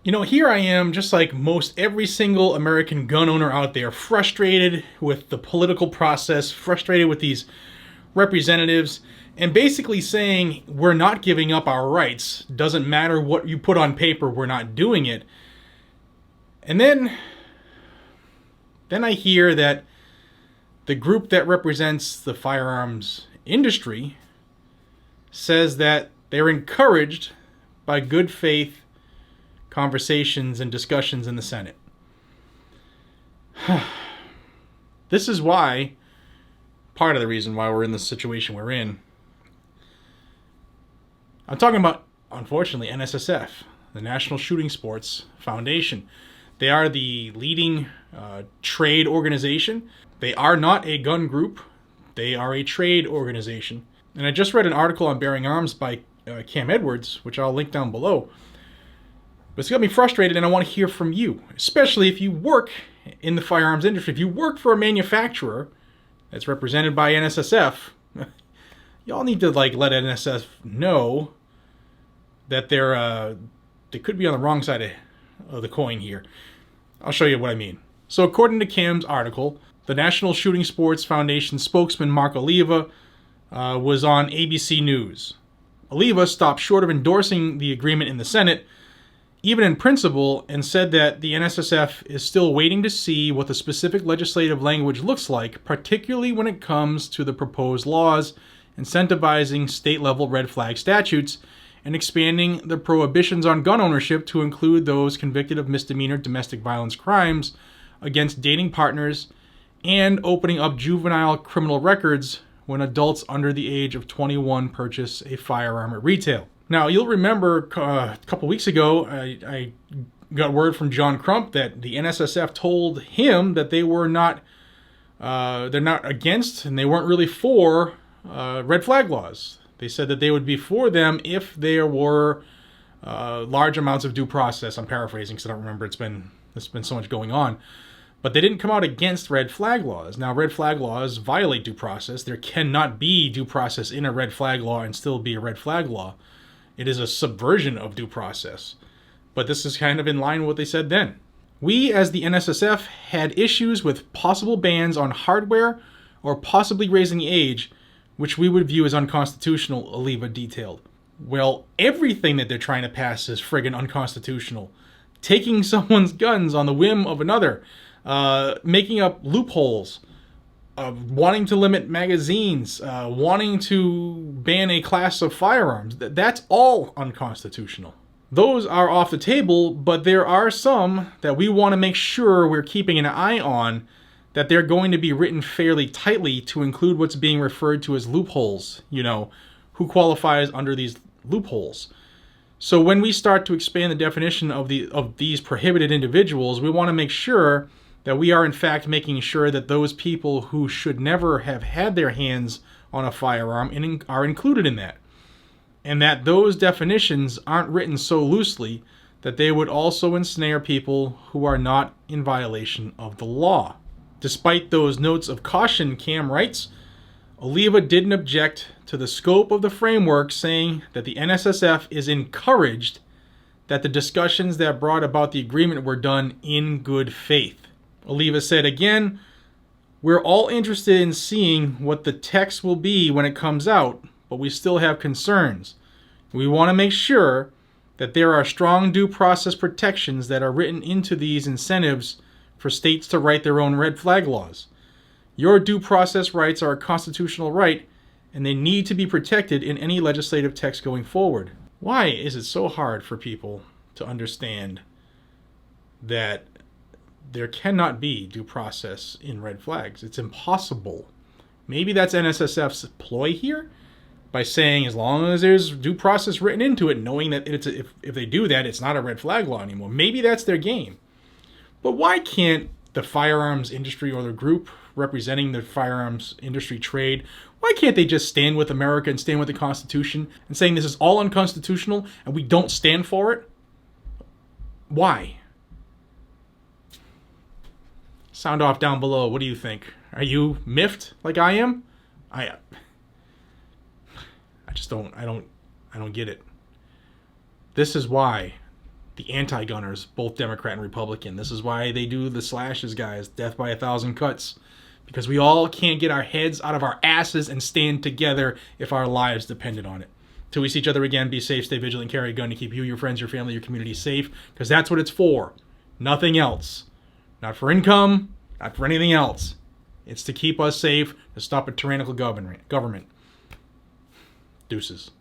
You know, here I am, just like most every single American gun owner out there, frustrated with the political process, frustrated with these representatives, and basically saying we're not giving up our rights. Doesn't matter what you put on paper, we're not doing it. And then I hear that the group that represents the firearms industry says that they're encouraged by good faith conversations and discussions in the Senate. This is why, part of the reason why we're in the situation we're in. I'm talking about, unfortunately, NSSF, the National Shooting Sports Foundation. They are the leading trade organization. They are not a gun group. They are a trade organization. And I just read an article on bearing arms by Cam Edwards, which I'll link down below. But it's got me frustrated, and I want to hear from you, especially if you work in the firearms industry. If you work for a manufacturer that's represented by NSSF, y'all need to let NSSF know that they could be on the wrong side of the coin here. I'll show you what I mean. So according to Cam's article, the National Shooting Sports Foundation spokesman Mark Oliva was on ABC News. Oliva stopped short of endorsing the agreement in the Senate, even in principle, and said that the NSSF is still waiting to see what the specific legislative language looks like, particularly when it comes to the proposed laws incentivizing state-level red flag statutes and expanding the prohibitions on gun ownership to include those convicted of misdemeanor domestic violence crimes against dating partners and opening up juvenile criminal records when adults under the age of 21 purchase a firearm at retail. Now, you'll remember a couple weeks ago, I got word from John Crump that the NSSF told him that they were not, they're not against and they weren't really for red flag laws. They said that they would be for them if there were large amounts of due process. I'm paraphrasing because I don't remember. There's been so much going on. But they didn't come out against red flag laws. Now, red flag laws violate due process. There cannot be due process in a red flag law and still be a red flag law. It is a subversion of due process. But this is kind of in line with what they said then. We, as the NSSF, had issues with possible bans on hardware or possibly raising the age, which we would view as unconstitutional, Oliva detailed. Well, everything that they're trying to pass is friggin' unconstitutional. Taking someone's guns on the whim of another, making up loopholes, wanting to limit magazines, wanting to ban a class of firearms. That's all unconstitutional. Those are off the table, but there are some that we want to make sure we're keeping an eye on, that they're going to be written fairly tightly to include what's being referred to as loopholes. You know, who qualifies under these loopholes. So when we start to expand the definition of these prohibited individuals, we want to make sure that we are in fact making sure that those people who should never have had their hands on a firearm are included in that. And that those definitions aren't written so loosely that they would also ensnare people who are not in violation of the law. Despite those notes of caution, Cam writes, Oliva didn't object to the scope of the framework, saying that the NSSF is encouraged that the discussions that brought about the agreement were done in good faith. Oliva said again, we're all interested in seeing what the text will be when it comes out, but we still have concerns. We want to make sure that there are strong due process protections that are written into these incentives for states to write their own red flag laws. Your due process rights are a constitutional right, and they need to be protected in any legislative text going forward. Why is it so hard for people to understand that there cannot be due process in red flags? It's impossible. Maybe that's NSSF's ploy here, by saying as long as there's due process written into it, knowing that if they do that, it's not a red flag law anymore. Maybe that's their game. But why can't the firearms industry or the group representing the firearms industry trade, why can't they just stand with America and stand with the Constitution and saying this is all unconstitutional and we don't stand for it? Why? Sound off down below. What do you think? Are you miffed like I am? I just don't get it. This is why the anti-gunners, both Democrat and Republican. This is why they do the slashes, guys, death by 1,000 cuts. Because we all can't get our heads out of our asses and stand together if our lives depended on it. Till we see each other again, be safe, stay vigilant, carry a gun to keep you, your friends, your family, your community safe. Because that's what it's for. Nothing else. Not for income, not for anything else. It's to keep us safe, to stop a tyrannical government. Deuces.